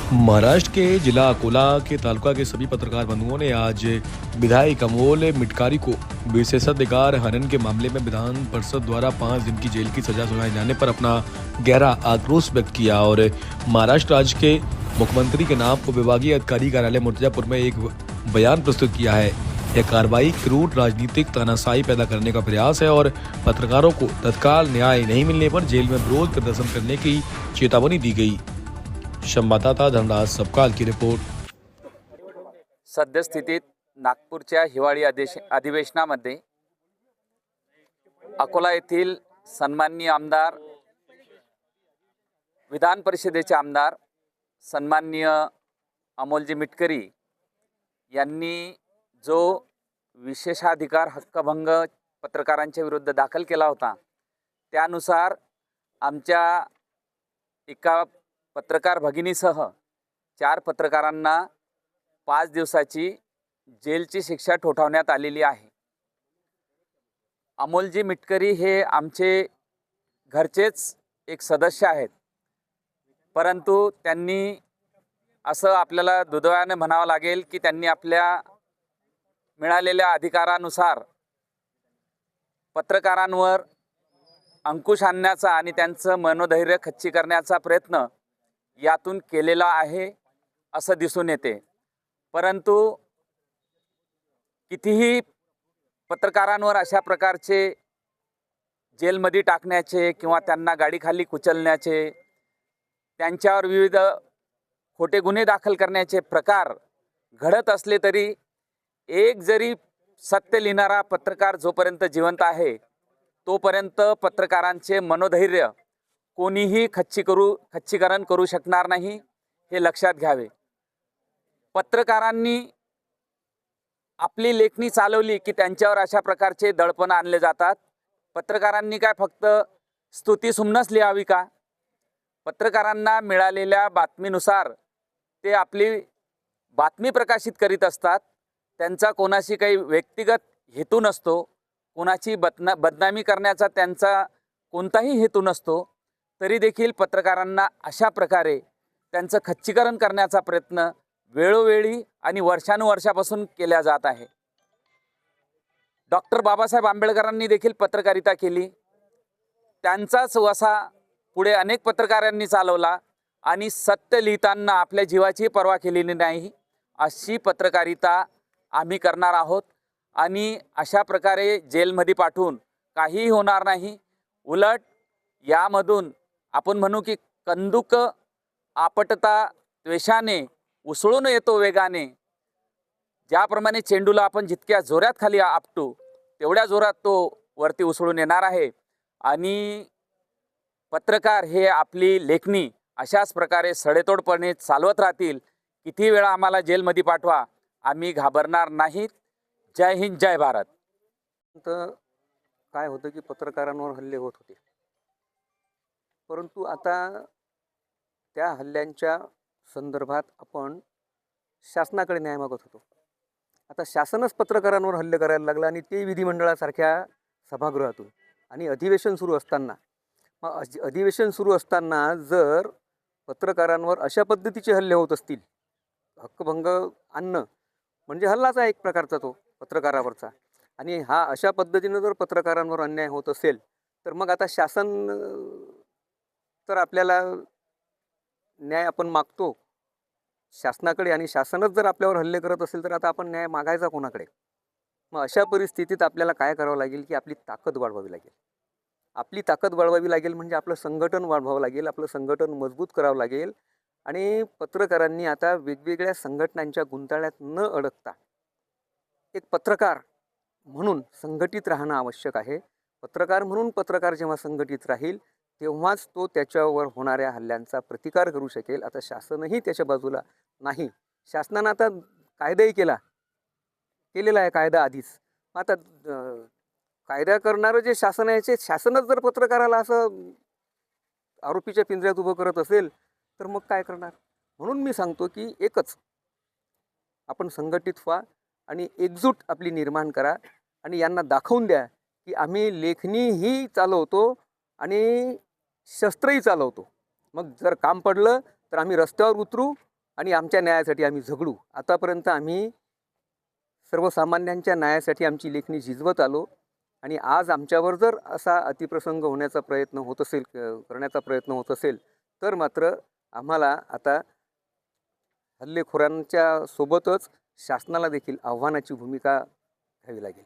महाराष्ट्र के जिला अकोला के तालुका के सभी पत्रकार बंधुओं ने आज विधायक अमोल मिटकारी को विशेषाधिकार हनन के मामले में विधान परिषद द्वारा 5 दिन की जेल की सजा सुनाए जाने पर अपना गहरा आक्रोश व्यक्त किया और महाराष्ट्र राज्य के मुख्यमंत्री के नाम को विभागीय अधिकारी कार्यालय मुर्जापुर में एक बयान प्रस्तुत किया है। यह कार्रवाई क्रूर राजनीतिक तानाशाही पैदा करने का प्रयास है और पत्रकारों को तत्काल न्याय नहीं मिलने पर जेल में विरोध प्रदर्शन करने की चेतावनी दी गई। संवाददाता धनराज सबकाल की रिपोर्ट। सद्यस्थितीत नागपूरच्या हिवाळी अधिवेशनामध्ये अकोला येथील सन्माननीय आमदार, विधान परिषदेचे आमदार सन्माननीय अमोलजी मिटकरी यांनी जो विशेषाधिकार हक्कभंग पत्रकारांच्या विरुद्ध दाखल केला होता, त्यानुसार आमच्या एका पत्रकार भगिनीसह 4 पत्रकारांना 5 दिवसाची जेलची शिक्षा ठोठावण्यात आलेली आहे। अमोलजी मिटकरी हे आमचे घरचेच एक सदस्य आहेत, परंतु त्यांनी असं आपल्याला दुर्दैवाने म्हणावं लागेल की त्यांनी आपल्या मिळालेल्या अधिकारानुसार पत्रकारांवर अंकुश आणण्याचा आणि त्यांचं मनोधैर्य खच्ची करण्याचा प्रयत्न यातून केलेला आहे असं दिसून येते। परंतु कितीही पत्रकारांवर अशा प्रकारचे जेलमध्ये टाकण्याचे किंवा त्यांना गाडीखाली कुचलण्याचे, त्यांच्यावर विविध खोटे गुन्हे दाखल करण्याचे प्रकार घडत असले तरी एक जरी सत्य लिहिणारा पत्रकार जोपर्यंत जिवंत आहे तोपर्यंत पत्रकारांचे मनोधैर्य कोणीही खच्चीकरण करू शकणार नाही, हे लक्षात घ्यावे। पत्रकारांनी आपली लेखणी चालवली की त्यांच्यावर अशा प्रकारचे दडपण आणले जातात। पत्रकारांनी काय फक्त स्तुतीसुमनच लिहावी का? पत्रकारांना मिळालेल्या बातमीनुसार ते आपली बातमी प्रकाशित करीत असतात। त्यांचा कोणाशी काही व्यक्तिगत हेतू नसतो, कोणाची बदनामी करण्याचा त्यांचा कोणताही हेतू नसतो। तरी देखील पत्रकारांना अशा प्रकारे त्यांचं खच्चीकरण करण्याचा प्रयत्न वेळोवेळी आणि वर्षानुवर्षापासून केला जात आहे। डॉक्टर बाबासाहेब आंबेडकरांनी देखील पत्रकारिता केली, त्यांचाच वसा पुढे अनेक पत्रकारांनी चालवला आणि सत्य लिहिताना आपल्या जीवाची पर्वा केलेली नाही। अशी पत्रकारिता आम्ही करणार आहोत आणि अशा प्रकारे जेलमध्ये पाठवून काहीही होणार नाही। उलट यामधून आपण म्हणू की कंदुक आपटता द्वेषाने उसळून येतो वेगाने, ज्याप्रमाणे चेंडूला आपण जितक्या जोरात खाली आपटू तेवढ्या जोरात तो वरती उसळून येणार आहे। आणि पत्रकार हे आपली लेखणी अशाच प्रकारे सडेतोडपणे चालवत राहतील। किती वेळा आम्हाला जेलमध्ये पाठवा, आम्ही घाबरणार नाहीत। जय हिंद, जय भारत। तर काय होतं की पत्रकारांवर हल्ले होत होते, परंतु आता त्या हल्ल्यांच्या संदर्भात आपण शासनाकडे न्याय मागत होतो। आता शासनच पत्रकारांवर हल्ले करायला लागला आणि ते विधिमंडळासारख्या सभागृहातून। आणि अधिवेशन सुरू असताना, मग अधिवेशन सुरू असताना जर पत्रकारांवर अशा पद्धतीचे हल्ले होत असतील, हक्कभंग आणणं म्हणजे हल्लाच आहे एक प्रकारचा तो पत्रकारावरचा, आणि हा अशा पद्धतीने जर पत्रकारांवर अन्याय होत असेल तर मग आता शासन तर आपल्याला न्याय आपण मागतो शासनाकडे, आणि शासनच जर आपल्यावर हल्ले करत असेल तर आता आपण न्याय मागायचा कोणाकडे? मग अशा परिस्थितीत आपल्याला काय करावं लागेल की आपली ताकद वाढवावी लागेल। आपली ताकद वाढवावी लागेल म्हणजे आपलं संघटन वाढवावं लागेल, आपलं संघटन मजबूत करावं लागेल। आणि पत्रकारांनी आता वेगवेगळ्या संघटनांच्या गुंताळ्यात न अडकता एक पत्रकार म्हणून संघटित राहणं आवश्यक आहे। पत्रकार म्हणून पत्रकार जेव्हा संघटित राहील तेव्हाच तो त्याच्यावर होणाऱ्या हल्ल्यांचा प्रतिकार करू शकेल। आता शासनही त्याच्या बाजूला नाही। शासनानं आता कायदाही केलेला आहे कायदा आधीच। आता कायदा करणारं जे शासन आहे, शासनच जर पत्रकाराला असं आरोपीच्या पिंजऱ्यात उभं करत असेल तर मग काय करणार? म्हणून मी सांगतो की एकच आपण संघटित व्हा आणि एकजूट आपली निर्माण करा आणि यांना दाखवून द्या की आम्ही लेखणीही चालवतो आणि शस्त्रही चालवतो। मग जर काम पडलं तर आम्ही रस्त्यावर उतरू आणि आमच्या न्यायासाठी आम्ही झगडू. आतापर्यंत आम्ही सर्वसामान्यांच्या न्यायासाठी आमची लेखणी झिजवत आलो आणि आज आमच्यावर जर असा अतिप्रसंग होण्याचा प्रयत्न होत असेल, करण्याचा प्रयत्न होत असेल, तर मात्र आम्हाला आता हल्लेखोरांच्या सोबतच शासनाला देखील आव्हानाची भूमिका घ्यावी लागेल.